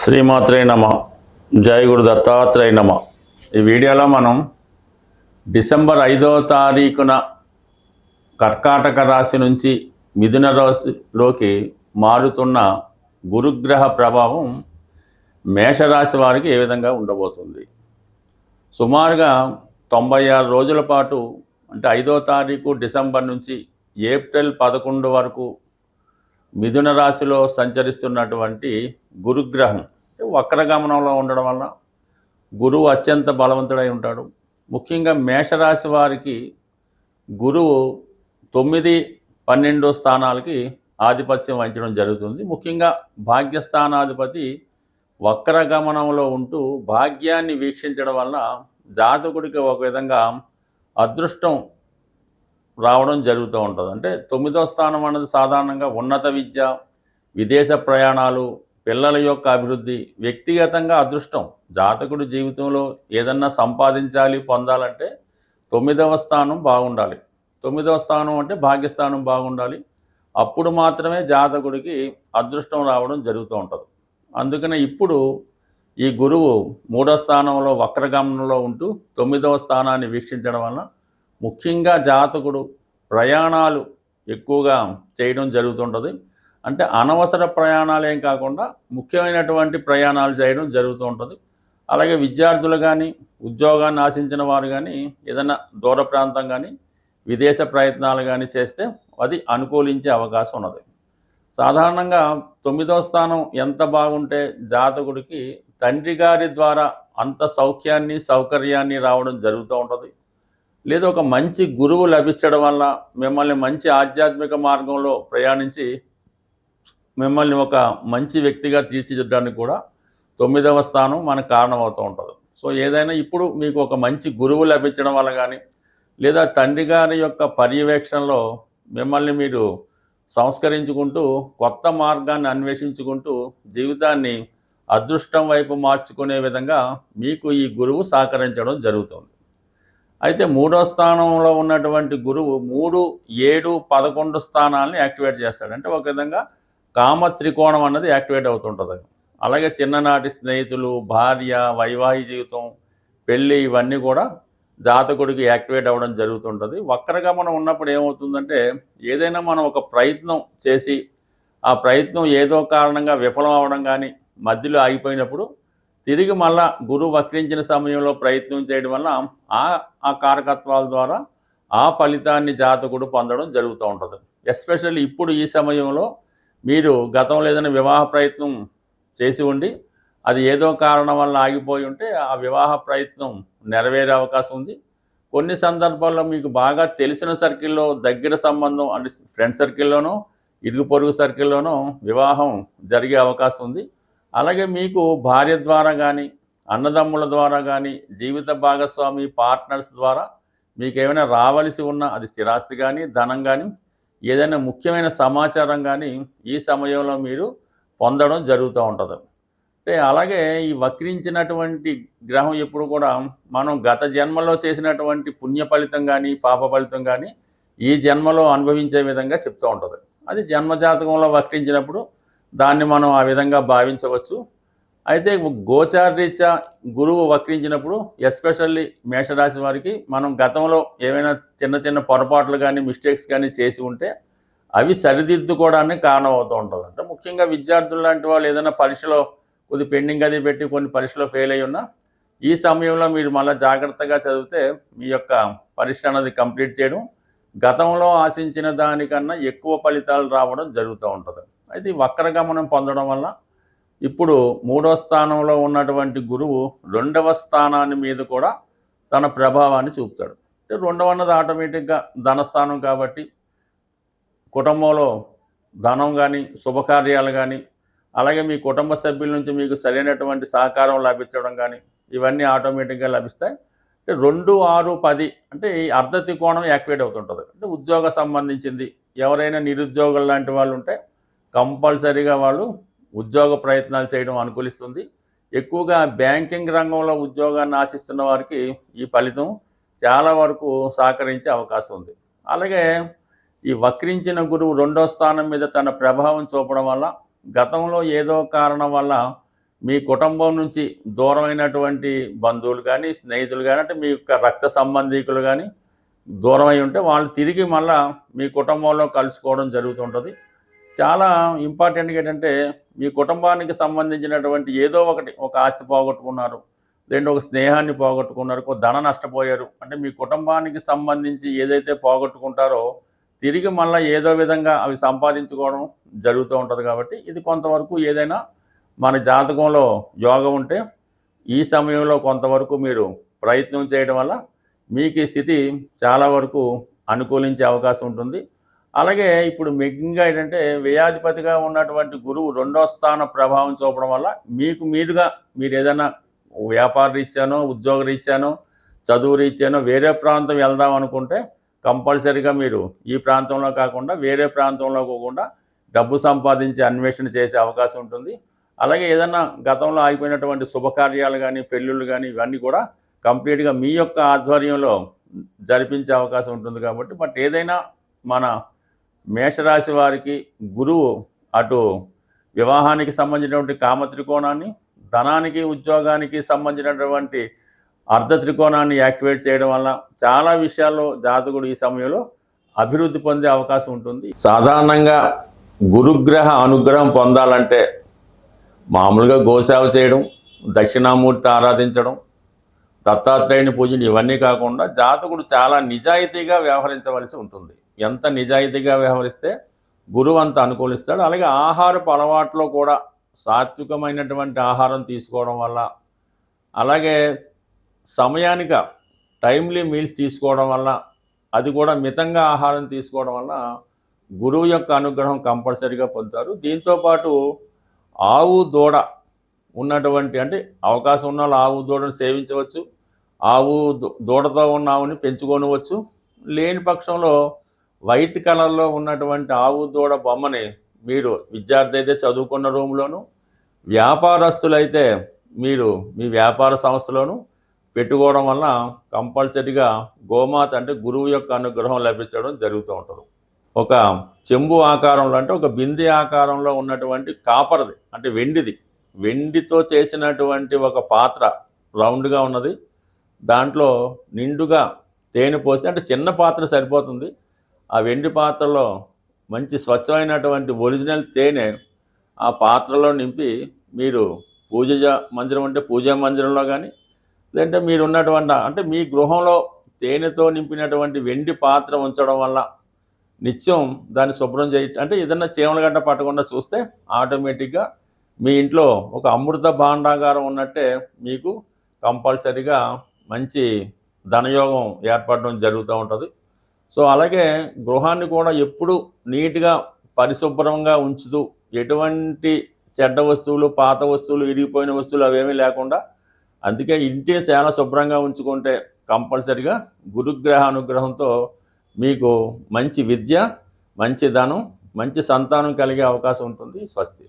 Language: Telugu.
శ్రీమాత్రే నమ. జై గురు దత్తాత్రేయ నమ. ఈ వీడియోలో మనం డిసెంబర్ 5వ తారీఖున కర్కాటక రాశి నుంచి మిథున రాశిలోకి మారుతున్న గురుగ్రహ ప్రభావం మేషరాశి వారికి ఏ విధంగా ఉండబోతుంది. సుమారుగా 96 రోజుల పాటు, అంటే 5వ తారీఖు డిసెంబర్ నుంచి ఏప్రిల్ 11 వరకు మిథున రాశిలో సంచరిస్తున్నటువంటి గురుగ్రహం వక్రగమనంలో ఉండడం వల్ల గురువు అత్యంత బలవంతుడై ఉంటాడు. ముఖ్యంగా మేషరాశి వారికి గురువు 9, 12 స్థానాలకి ఆధిపత్యం వహించడం జరుగుతుంది. ముఖ్యంగా భాగ్యస్థానాధిపతి వక్రగమనంలో ఉంటూ భాగ్యాన్ని వీక్షించడం వల్ల జాతకుడికి ఒక విధంగా అదృష్టం రావడం జరుగుతూ ఉంటుంది. అంటే 9వ స్థానం అన్నది సాధారణంగా ఉన్నత విద్య, విదేశ ప్రయాణాలు, పిల్లల యొక్క అభివృద్ధి, వ్యక్తిగతంగా అదృష్టం. జాతకుడి జీవితంలో ఏదన్నా సంపాదించాలి, పొందాలంటే 9వ స్థానం బాగుండాలి. 9వ స్థానం అంటే భాగ్యస్థానం బాగుండాలి. అప్పుడు మాత్రమే జాతకుడికి అదృష్టం రావడం జరుగుతూ ఉంటుంది. అందుకనే ఇప్పుడు ఈ గురువు 3వ స్థానంలో వక్రగమనంలో ఉంటూ 9వ స్థానాన్ని వీక్షించడం వల్ల ముఖ్యంగా జాతకుడు ప్రయాణాలు ఎక్కువగా చేయడం జరుగుతుంటుంది. అంటే అనవసర ప్రయాణాలేం కాకుండా ముఖ్యమైనటువంటి ప్రయాణాలు చేయడం జరుగుతూ ఉంటుంది. అలాగే విద్యార్థులు కానీ, ఉద్యోగాన్ని ఆశించిన వారు కానీ, ఏదైనా దూర ప్రాంతం కానీ, విదేశ ప్రయత్నాలు కానీ చేస్తే అది అనుకూలించే అవకాశం ఉన్నది. సాధారణంగా 9వ స్థానం ఎంత బాగుంటే జాతకుడికి తండ్రి గారి ద్వారా అంత సౌఖ్యాన్ని, సౌకర్యాన్ని రావడం జరుగుతూ ఉంటుంది. లేదా ఒక మంచి గురువు లభించడం వల్ల మిమ్మల్ని మంచి ఆధ్యాత్మిక మార్గంలో ప్రయాణించి మిమ్మల్ని ఒక మంచి వ్యక్తిగా తీర్చిదిద్దడానికి కూడా 9వ స్థానం మనకు కారణమవుతూ ఉంటుంది. సో ఏదైనా ఇప్పుడు మీకు ఒక మంచి గురువు లభించడం వల్ల కానీ, లేదా తండ్రి గారి యొక్క పర్యవేక్షణలో మిమ్మల్ని మీరు సంస్కరించుకుంటూ కొత్త మార్గాన్ని అన్వేషించుకుంటూ జీవితాన్ని అదృష్టం వైపు మార్చుకునే విధంగా మీకు ఈ గురువు సహకరించడం జరుగుతుంది. అయితే 3వ స్థానంలో ఉన్నటువంటి గురువు 3, 7, 11 స్థానాలని యాక్టివేట్ చేస్తాడు. అంటే ఒక విధంగా కామ త్రికోణం అన్నది యాక్టివేట్ అవుతుంటుంది. అలాగే చిన్ననాటి స్నేహితులు, భార్య, వైవాహిక జీవితం, పెళ్ళి, ఇవన్నీ కూడా జాతకుడికి యాక్టివేట్ అవ్వడం జరుగుతుంటుంది. వక్రగమనం ఉన్నప్పుడు ఏమవుతుందంటే ఏదైనా మనం ఒక ప్రయత్నం చేసి ఆ ప్రయత్నం ఏదో కారణంగా విఫలం అవ్వడం కానీ, మధ్యలో ఆగిపోయినప్పుడు తిరిగి మళ్ళా గురువు వక్రించిన సమయంలో ప్రయత్నం చేయడం వల్ల ఆ కారకత్వాల ద్వారా ఆ ఫలితాన్ని జాతకుడు పొందడం జరుగుతూ ఉంటుంది. ఎస్పెషల్లీ ఇప్పుడు ఈ సమయంలో మీరు గతంలో ఏదైనా వివాహ ప్రయత్నం చేసి ఉండి అది ఏదో కారణం వల్ల ఆగిపోయి ఉంటే ఆ వివాహ ప్రయత్నం నెరవేరే అవకాశం ఉంది. కొన్ని సందర్భాల్లో మీకు బాగా తెలిసిన సర్కిల్లో, దగ్గర సంబంధం అంటే ఫ్రెండ్ సర్కిల్లోనో, ఇరుగు పొరుగు సర్కిల్లోనో వివాహం జరిగే అవకాశం ఉంది. అలాగే మీకు భార్య ద్వారా కానీ, అన్నదమ్ముల ద్వారా కానీ, జీవిత భాగస్వామి పార్ట్నర్స్ ద్వారా మీకు ఏమైనా రావలసి ఉన్న అది స్థిరాస్తి కానీ, ధనం కానీ, ఏదైనా ముఖ్యమైన సమాచారం కానీ ఈ సమయంలో మీరు పొందడం జరుగుతూ ఉంటుంది. అంటే అలాగే ఈ వక్రించినటువంటి గ్రహం ఎప్పుడు కూడా మనం గత జన్మలో చేసినటువంటి పుణ్య ఫలితం కానీ, పాప ఫలితం కానీ ఈ జన్మలో అనుభవించే విధంగా చెప్తూ ఉంటుంది. అది జన్మజాతకంలో వక్రించినప్పుడు దాన్ని మనం ఆ విధంగా భావించవచ్చు. అయితే గోచారరీత్యా గురువు వక్రించినప్పుడు ఎస్పెషల్లీ మేషరాశి వారికి మనం గతంలో ఏమైనా చిన్న చిన్న పొరపాట్లు కానీ, మిస్టేక్స్ కానీ చేసి ఉంటే అవి సరిదిద్దుకోవడానికి కారణం అవుతూ ఉంటుంది. అంటే ముఖ్యంగా విద్యార్థులు లాంటి వాళ్ళు ఏదైనా పరీక్షలో కొద్ది పెండింగ్ అది పెట్టి కొన్ని పరీక్షలో ఫెయిల్ అయ్యి ఉన్నా ఈ సమయంలో మీరు మళ్ళీ జాగ్రత్తగా చదివితే మీ యొక్క పరీక్ష అన్నది కంప్లీట్ చేయడం, గతంలో ఆశించిన దానికన్నా ఎక్కువ ఫలితాలు రావడం జరుగుతూ ఉంటుంది. అయితే ఈ వక్రగమనం పొందడం వల్ల ఇప్పుడు 3వ స్థానంలో ఉన్నటువంటి గురువు 2వ స్థానాన్ని మీద కూడా తన ప్రభావాన్ని చూపుతాడు. అంటే 2వ అన్నది ఆటోమేటిక్గా ధనస్థానం కాబట్టి కుటుంబంలో ధనం కానీ, శుభకార్యాలు కానీ, అలాగే మీ కుటుంబ సభ్యుల నుంచి మీకు సరైనటువంటి సహకారం లభించడం కానీ ఇవన్నీ ఆటోమేటిక్గా లభిస్తాయి. అంటే 2, 6, 10 అంటే ఈ అర్ధ త్రికోణం యాక్టివేట్ అవుతుంటుంది. అంటే ఉద్యోగ సంబంధించింది ఎవరైనా నిరుద్యోగులు లాంటి వాళ్ళు ఉంటే కంపల్సరీగా వాళ్ళు ఉద్యోగ ప్రయత్నాలు చేయడం అనుకూలిస్తుంది. ఎక్కువగా బ్యాంకింగ్ రంగంలో ఉద్యోగాన్ని ఆశిస్తున్న వారికి ఈ ఫలితం చాలా వరకు సహకరించే అవకాశం ఉంది. అలాగే ఈ వక్రించిన గురువు 2వ స్థానం మీద తన ప్రభావం చూపడం వల్ల గతంలో ఏదో కారణం వల్ల మీ కుటుంబం నుంచి దూరమైనటువంటి బంధువులు కానీ స్నేహితులు కానీ అంటే మీ యొక్క రక్త సంబంధీకులు కానీ దూరం అయి ఉంటే వాళ్ళు తిరిగి మళ్ళా మీ కుటుంబంలో కలుసుకోవడం జరుగుతుంటుంది. చాలా ఇంపార్టెంట్గా ఏంటంటే మీ కుటుంబానికి సంబంధించినటువంటి ఏదో ఒకటి, ఒక ఆస్తి పోగొట్టుకున్నారు, లేదంటే ఒక స్నేహాన్ని పోగొట్టుకున్నారు, ఒక ధన నష్టపోయారు అంటే మీ కుటుంబానికి సంబంధించి ఏదైతే పోగొట్టుకుంటారో తిరిగి మళ్ళీ ఏదో విధంగా అవి సంపాదించుకోవడం జరుగుతూ ఉంటుంది. కాబట్టి ఇది కొంతవరకు ఏదైనా మన జాతకంలో యోగం ఉంటే ఈ సమయంలో కొంతవరకు మీరు ప్రయత్నం చేయడం వల్ల మీకు ఈ స్థితి చాలా వరకు అనుకూలించే అవకాశం ఉంటుంది. అలాగే ఇప్పుడు ముఖ్యంగా ఏంటంటే వ్యయాధిపతిగా ఉన్నటువంటి గురువు 2వ స్థాన ప్రభావం చూపడం వల్ల మీకు మీరుగా మీరు ఏదైనా వ్యాపార రీత్యానో, ఉద్యోగ రీత్యానో, చదువు రీత్యానో వేరే ప్రాంతం వెళ్దాం అనుకుంటే కంపల్సరీగా మీరు ఈ ప్రాంతంలో కాకుండా వేరే ప్రాంతంలో పోకుండా డబ్బు సంపాదించే అన్వేషణ చేసే అవకాశం ఉంటుంది. అలాగే ఏదన్నా గతంలో ఆగిపోయినటువంటి శుభకార్యాలు కానీ, పెళ్ళిళ్ళు కానీ ఇవన్నీ కూడా కంప్లీట్గా మీ యొక్క ఆధ్వర్యంలో జరిపించే అవకాశం ఉంటుంది. కాబట్టి బట్ ఏదైనా మన మేషరాశి వారికి గురువు అటు వివాహానికి సంబంధించినటువంటి కామ త్రికోణాన్ని, ధనానికి ఉద్యోగానికి సంబంధించినటువంటి అర్ధ త్రికోణాన్ని యాక్టివేట్ చేయడం వల్ల చాలా విషయాల్లో జాతకుడు ఈ సమయంలో అభివృద్ధి పొందే అవకాశం ఉంటుంది. సాధారణంగా గురుగ్రహ అనుగ్రహం పొందాలంటే మామూలుగా గోసేవ చేయడం, దక్షిణామూర్తి ఆరాధించడం, దత్తాత్రేయుని పూజలు ఇవన్నీ కాకుండా జాతకుడు చాలా నిజాయితీగా వ్యవహరించవలసి ఉంటుంది. ఎంత నిజాయితీగా వ్యవహరిస్తే గురువు అంత అనుకూలిస్తాడు. అలాగే ఆహారపు అలవాట్లో కూడా సాత్వికమైనటువంటి ఆహారం తీసుకోవడం వల్ల, అలాగే సమయానిక టైమ్లీ మీల్స్ తీసుకోవడం వల్ల, అది కూడా మితంగా ఆహారం తీసుకోవడం వల్ల గురువు యొక్క అనుగ్రహం కంపల్సరీగా పొందుతారు. దీంతోపాటు ఆవు దూడ ఉన్నటువంటి అంటే అవకాశం ఉన్న వాళ్ళు ఆవు దూడను సేవించవచ్చు, ఆవు దూడతో ఉన్న ఆవుని పెంచుకోనవచ్చు. లేని పక్షంలో వైట్ కలర్లో ఉన్నటువంటి ఆవు దూడ బొమ్మని మీరు విద్యార్థి అయితే చదువుకున్న రూమ్లోను, వ్యాపారస్తులైతే మీరు మీ వ్యాపార సంస్థలోను పెట్టుకోవడం వల్ల కంపల్సరీగా గోమాత అంటే గురువు యొక్క అనుగ్రహం లభించడం జరుగుతూ ఉంటుంది. ఒక చెంబు ఆకారంలో అంటే ఒక బిందె ఆకారంలో ఉన్నటువంటి కాపర్ది అంటే వెండితో చేసినటువంటి ఒక పాత్ర రౌండ్గా ఉన్నది. దాంట్లో నిండుగా తేనె పోసి, అంటే చిన్న పాత్ర సరిపోతుంది, ఆ వెండి పాత్రలో మంచి స్వచ్ఛమైనటువంటి ఒరిజినల్ తేనె ఆ పాత్రలో నింపి మీరు పూజా మందిరం అంటే పూజా మందిరంలో కానీ, లేదంటే మీరు ఉన్నటువంటి అంటే మీ గృహంలో తేనెతో నింపినటువంటి వెండి పాత్ర ఉంచడం వల్ల నిత్యం దాన్ని శుభ్రం అంటే ఏదన్నా చీమలగడ్డ పట్టకుండా చూస్తే ఆటోమేటిక్గా మీ ఇంట్లో ఒక అమృత భాండాగారం ఉన్నట్టే మీకు కంపల్సరీగా మంచి ధనయోగం ఏర్పడడం జరుగుతూ ఉంటుంది. సో అలాగే గృహాన్ని కూడా ఎప్పుడు నీట్గా పరిశుభ్రంగా ఉంచుతూ ఎటువంటి చెడ్డ వస్తువులు, పాత వస్తువులు, ఇరిగిపోయిన వస్తువులు అవేమీ లేకుండా, అందుకే ఇంటిని చాలా శుభ్రంగా ఉంచుకుంటే కంపల్సరీగా గురుగ్రహ అనుగ్రహంతో మీకు మంచి విద్య, మంచి ధనం, మంచి సంతానం కలిగే అవకాశం ఉంటుంది. స్వస్తి.